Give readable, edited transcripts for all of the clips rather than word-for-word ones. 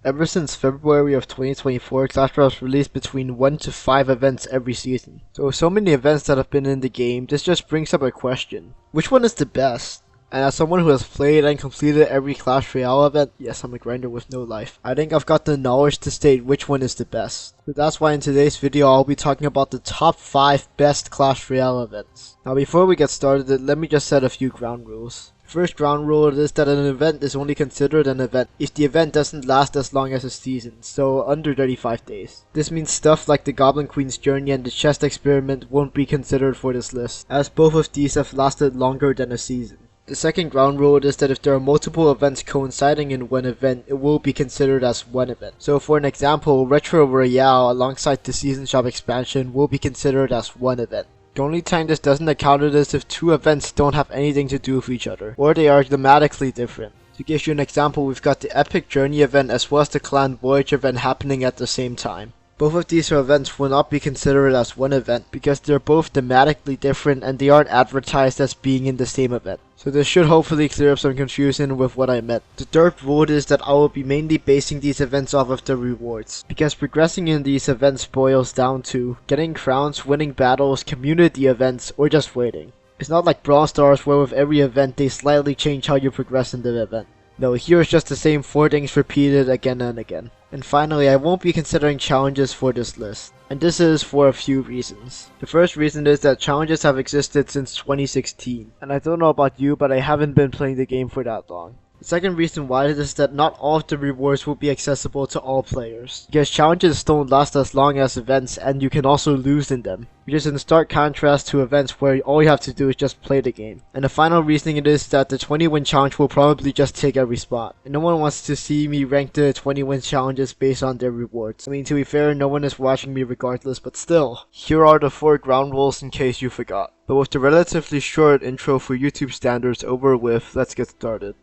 Ever since February of 2024, Clash Royale has released between 1 to 5 events every season. So with so many events that have been in the game, this just brings up a question. Which one is the best? And as someone who has played and completed every Clash Royale event, yes, I'm a grinder with no life, I think I've got the knowledge to state which one is the best. So that's why in today's video I'll be talking about the top 5 best Clash Royale events. Now before we get started, let me just set a few ground rules. First ground rule is that an event is only considered an event if the event doesn't last as long as a season, so under 35 days. This means stuff like the Goblin Queen's Journey and the Chest Experiment won't be considered for this list, as both of these have lasted longer than a season. The second ground rule is that if there are multiple events coinciding in one event, it will be considered as one event. So for an example, Retro Royale alongside the Season Shop expansion will be considered as one event. The only time this doesn't account is if two events don't have anything to do with each other, or they are thematically different. To give you an example, we've got the Epic Journey event as well as the Clan Voyage event happening at the same time. Both of these events will not be considered as one event because they're both thematically different and they aren't advertised as being in the same event. So this should hopefully clear up some confusion with what I meant. The third rule is that I will be mainly basing these events off of the rewards, because progressing in these events boils down to getting crowns, winning battles, community events, or just waiting. It's not like Brawl Stars where with every event they slightly change how you progress in the event. No, here it's just the same 4 things repeated again and again. And finally, I won't be considering challenges for this list. And this is for a few reasons. The first reason is that challenges have existed since 2016. And I don't know about you, but I haven't been playing the game for that long. The second reason why is that not all of the rewards will be accessible to all players, because challenges don't last as long as events and you can also lose in them, which is in stark contrast to events where all you have to do is just play the game. And the final reasoning is that the 20-win challenge will probably just take every spot, and no one wants to see me rank the 20-win challenges based on their rewards. I mean, to be fair, no one is watching me regardless, but still. Here are the 4 ground rules in case you forgot. But with the relatively short intro for YouTube standards over with, let's get started.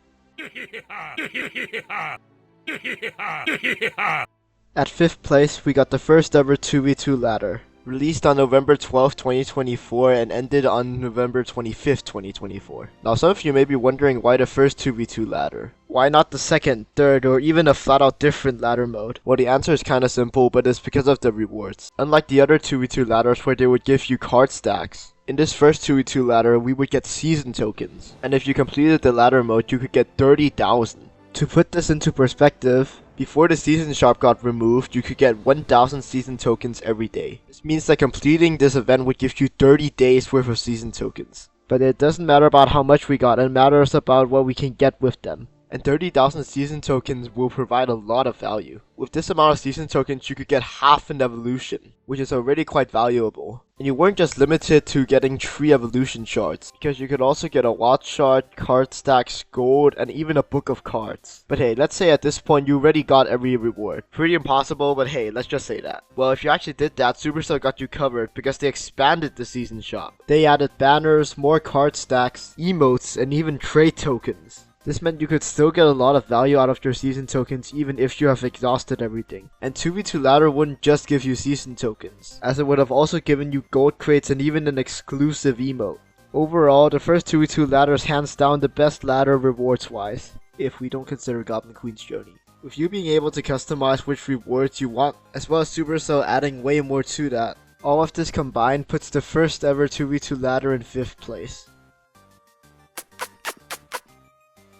At 5th place, we got the first ever 2v2 ladder, released on November 12, 2024 and ended on November 25, 2024. Now some of you may be wondering why the first 2v2 ladder? Why not the second, third, or even a flat out different ladder mode? Well, the answer is kinda simple, but it's because of the rewards. Unlike the other 2v2 ladders where they would give you card stacks, in this first 2v2 ladder, we would get season tokens, and if you completed the ladder mode, you could get 30,000. To put this into perspective, before the season shop got removed, you could get 1,000 season tokens every day. This means that completing this event would give you 30 days worth of season tokens. But it doesn't matter about how much we got, it matters about what we can get with them. And 30,000 season tokens will provide a lot of value. With this amount of season tokens, you could get half an evolution, which is already quite valuable. And you weren't just limited to getting 3 evolution shards, because you could also get a watch shard, card stacks, gold, and even a book of cards. But hey, let's say at this point you already got every reward. Pretty impossible, but hey, let's just say that. Well, if you actually did that, Supercell got you covered because they expanded the season shop. They added banners, more card stacks, emotes, and even trade tokens. This meant you could still get a lot of value out of your season tokens even if you have exhausted everything. And 2v2 ladder wouldn't just give you season tokens, as it would have also given you gold crates and even an exclusive emote. Overall, the first 2v2 ladder is hands down the best ladder rewards wise, if we don't consider Goblin Queen's Journey. With you being able to customize which rewards you want, as well as Supercell adding way more to that, all of this combined puts the first ever 2v2 ladder in 5th place.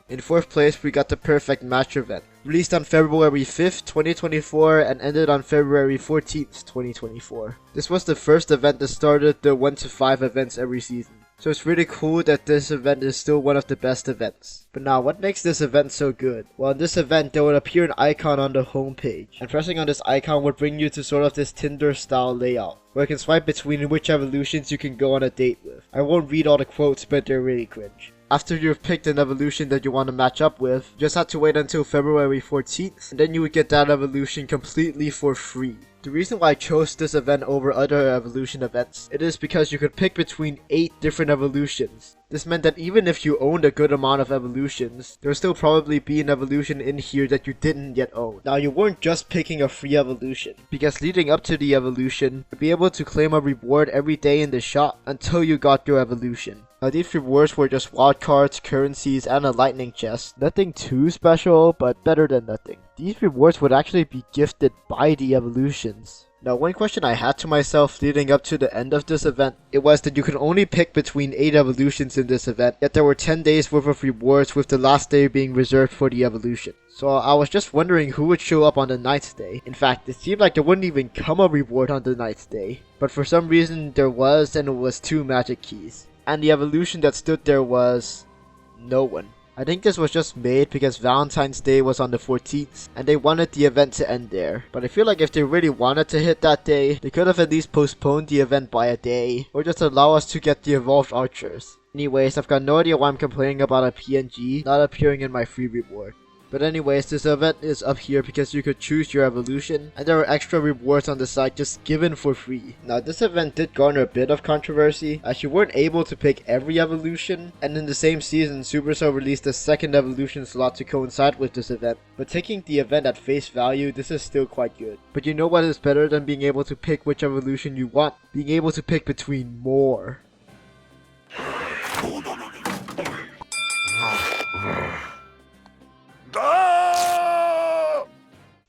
In 4th place, we got the Perfect Match event, released on February 5th, 2024 and ended on February 14th, 2024. This was the first event that started the 1 to 5 events every season. So it's really cool that this event is still one of the best events. But now, what makes this event so good? Well, in this event, there would appear an icon on the homepage, and pressing on this icon would bring you to sort of this Tinder style layout, where you can swipe between which evolutions you can go on a date with. I won't read all the quotes, but they're really cringe. After you've picked an evolution that you want to match up with, you just have to wait until February 14th, and then you would get that evolution completely for free. The reason why I chose this event over other evolution events, it is because you could pick between 8 different evolutions. This meant that even if you owned a good amount of evolutions, there would still probably be an evolution in here that you didn't yet own. Now, you weren't just picking a free evolution, because leading up to the evolution, you'd be able to claim a reward every day in the shop until you got your evolution. Now, these rewards were just wildcards, currencies, and a lightning chest. Nothing too special, but better than nothing. these rewards would actually be gifted by the evolutions. Now, one question I had to myself leading up to the end of this event, it was that you could only pick between 8 evolutions in this event, yet there were 10 days worth of rewards with the last day being reserved for the evolution. So I was just wondering who would show up on the 9th day. In fact, it seemed like there wouldn't even come a reward on the 9th day, but for some reason there was, and it was 2 magic keys. And the evolution that stood there was no one. I think this was just made because Valentine's Day was on the 14th, and they wanted the event to end there. But I feel like if they really wanted to hit that day, they could have at least postponed the event by a day, or just allow us to get the evolved archers. Anyways, I've got no idea why I'm complaining about a PNG not appearing in my free reward. But anyways, this event is up here because you could choose your evolution, and there are extra rewards on the site just given for free. Now, this event did garner a bit of controversy, as you weren't able to pick every evolution, and in the same season, Supercell released a second evolution slot to coincide with this event. But taking the event at face value, this is still quite good. But you know what is better than being able to pick which evolution you want? Being able to pick between more.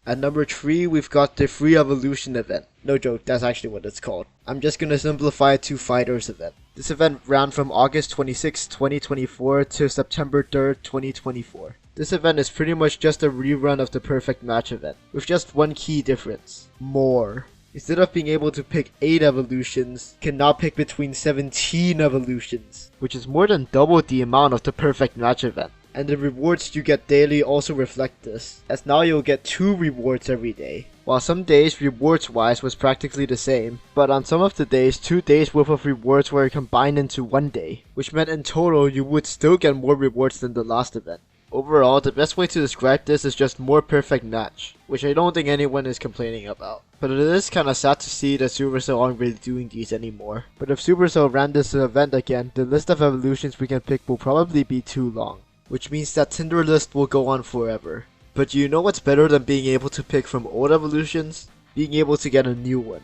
At number 3, we've got the Free Evolution event. No joke, that's actually what it's called. I'm just gonna simplify it to Fighters event. This event ran from August 26, 2024 to September 3rd, 2024. This event is pretty much just a rerun of the Perfect Match event, with just one key difference: more. Instead of being able to pick 8 evolutions, you can now pick between 17 evolutions, which is more than double the amount of the Perfect Match event. And the rewards you get daily also reflect this, as now you'll get 2 rewards every day. While some days rewards wise was practically the same, but on some of the days 2 days worth of rewards were combined into 1 day, which meant in total you would still get more rewards than the last event. Overall, the best way to describe this is just more Perfect Match, which I don't think anyone is complaining about. But it is kinda sad to see that Supercell aren't really doing these anymore. But if Supercell ran this event again, the list of evolutions we can pick will probably be too long, which means that Tinder list will go on forever. But do you know what's better than being able to pick from old evolutions? Being able to get a new one.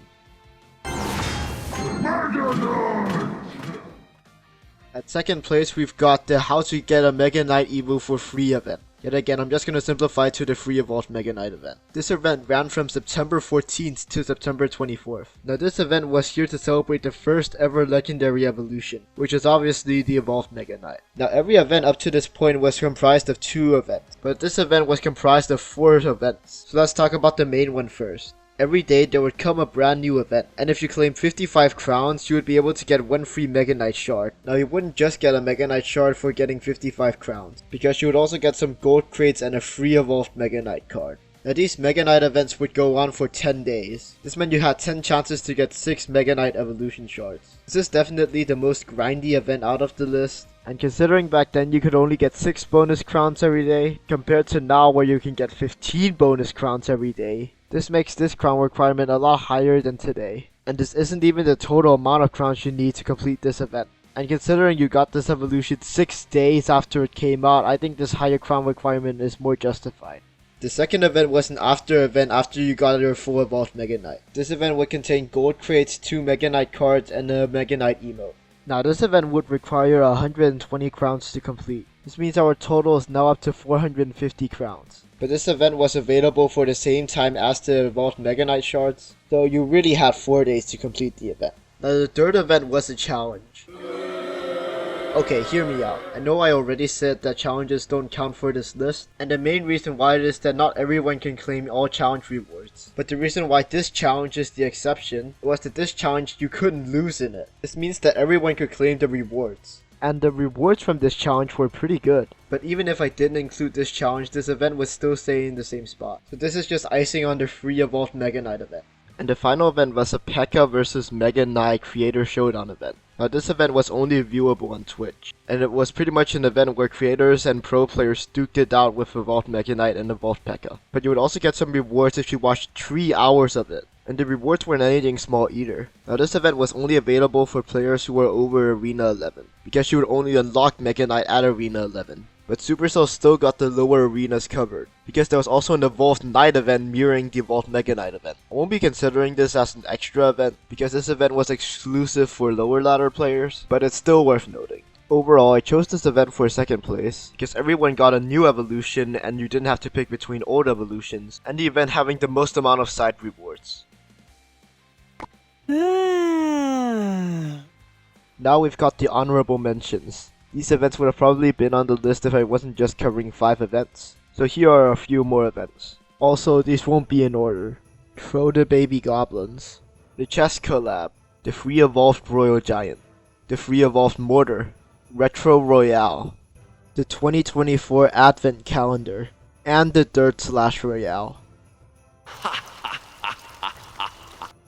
At second place, we've got the How to Get a Mega Knight Evo for Free event. Yet again, I'm just gonna simplify to the Free Evolved Mega Knight event. This event ran from September 14th to September 24th. Now this event was here to celebrate the first ever legendary evolution, which is obviously the Evolved Mega Knight. Now every event up to this point was comprised of 2 events, but this event was comprised of 4 events. So let's talk about the main one first. Every day there would come a brand new event, and if you claimed 55 crowns, you would be able to get 1 free Mega Knight shard. Now you wouldn't just get a Mega Knight shard for getting 55 crowns, because you would also get some gold crates and a free evolved Mega Knight card. Now these Mega Knight events would go on for 10 days. This meant you had 10 chances to get 6 Mega Knight evolution shards. This is definitely the most grindy event out of the list. And considering back then you could only get 6 bonus crowns every day, compared to now where you can get 15 bonus crowns every day, this makes this crown requirement a lot higher than today. And this isn't even the total amount of crowns you need to complete this event. And considering you got this evolution 6 days after it came out, I think this higher crown requirement is more justified. The second event was an after event after you got your full evolved Mega Knight. This event would contain gold crates, 2 Mega Knight cards, and a Mega Knight emote. Now this event would require 120 crowns to complete. This means our total is now up to 450 crowns. But this event was available for the same time as the evolved Mega Knight shards, so you really had 4 days to complete the event. Now the third event was a challenge. Okay, hear me out. I know I already said that challenges don't count for this list, and the main reason why it is that not everyone can claim all challenge rewards. But the reason why this challenge is the exception was that this challenge you couldn't lose in it. This means that everyone could claim the rewards. And the rewards from this challenge were pretty good. But even if I didn't include this challenge, this event would still stay in the same spot. So this is just icing on the free evolved Mega Knight event. And the final event was a P.E.K.K.A vs Mega Knight Creator Showdown event. Now this event was only viewable on Twitch, and it was pretty much an event where creators and pro players duked it out with Evolved Mega Knight and Evolved P.E.K.K.A. But you would also get some rewards if you watched 3 hours of it, and the rewards weren't anything small either. Now this event was only available for players who were over Arena 11, because you would only unlock Mega Knight at Arena 11. But Supercell still got the lower arenas covered, because there was also an Evolved Knight event mirroring the Evolved Mega Knight event. I won't be considering this as an extra event, because this event was exclusive for lower ladder players, but it's still worth noting. Overall, I chose this event for second place, because everyone got a new evolution and you didn't have to pick between old evolutions, and the event having the most amount of side rewards. Now we've got the honorable mentions. These events would have probably been on the list if I wasn't just covering 5 events. So here are a few more events. Also, these won't be in order. Throw the Baby Goblins, the Chess Collab, the Free Evolved Royal Giant, the Free Evolved Mortar, Retro Royale, the 2024 Advent Calendar, and the Dirt / Royale.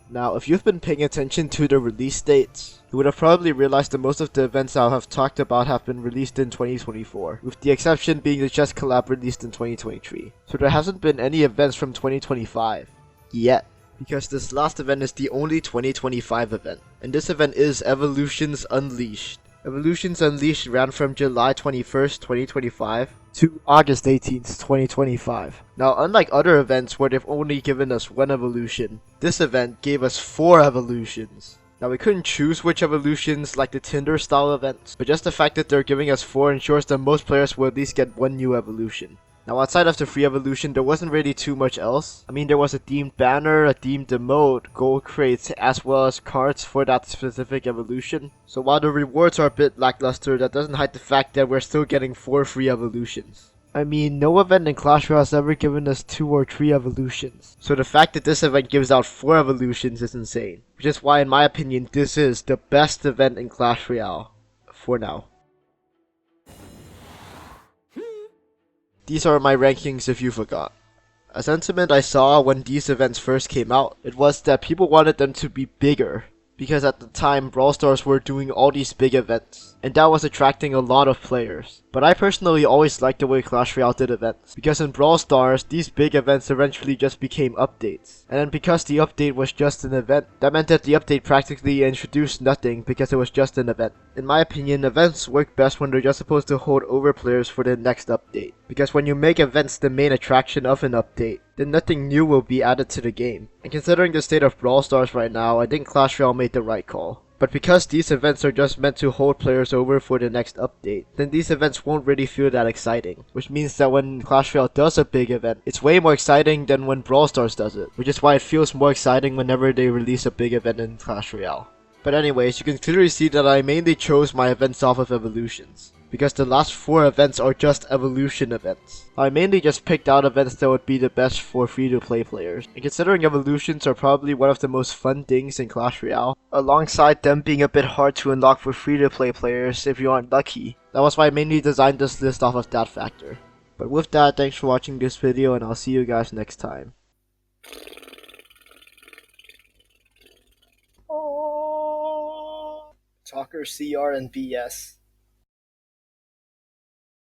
Now, if you've been paying attention to the release dates, you would have probably realized that most of the events I'll have talked about have been released in 2024, with the exception being the Chess Collab released in 2023. So there hasn't been any events from 2025. Yet. Because this last event is the only 2025 event, and this event is Evolutions Unleashed. Evolutions Unleashed ran from July 21st, 2025 to August 18th, 2025. Now, unlike other events where they've only given us 1 evolution, this event gave us 4 evolutions. Now, we couldn't choose which evolutions like the Tinder style events, but just the fact that they're giving us 4 ensures that most players will at least get 1 new evolution. Now, outside of the free evolution, there wasn't really too much else. I mean, there was a themed banner, a themed emote, gold crates, as well as cards for that specific evolution. So while the rewards are a bit lackluster, that doesn't hide the fact that we're still getting 4 free evolutions. I mean, no event in Clash Royale has ever given us 2 or 3 evolutions. So the fact that this event gives out 4 evolutions is insane. Which is why, in my opinion, this is the best event in Clash Royale. For now. These are my rankings if you forgot. A sentiment I saw when these events first came out, it was that people wanted them to be bigger. Because at the time, Brawl Stars were doing all these big events, and that was attracting a lot of players. But I personally always liked the way Clash Royale did events, because in Brawl Stars, these big events eventually just became updates. And then because the update was just an event, that meant that the update practically introduced nothing because it was just an event. In my opinion, events work best when they're just supposed to hold over players for the next update. Because when you make events the main attraction of an update, then nothing new will be added to the game. And considering the state of Brawl Stars right now, I think Clash Royale made the right call. But because these events are just meant to hold players over for the next update, then these events won't really feel that exciting. Which means that when Clash Royale does a big event, it's way more exciting than when Brawl Stars does it. Which is why it feels more exciting whenever they release a big event in Clash Royale. But anyways, you can clearly see that I mainly chose my events off of evolutions. Because the last 4 events are just evolution events. I mainly just picked out events that would be the best for free-to-play players. And considering evolutions are probably one of the most fun things in Clash Royale, alongside them being a bit hard to unlock for free-to-play players if you aren't lucky, that was why I mainly designed this list off of that factor. But with that, thanks for watching this video and I'll see you guys next time. Talker, CR, and BS.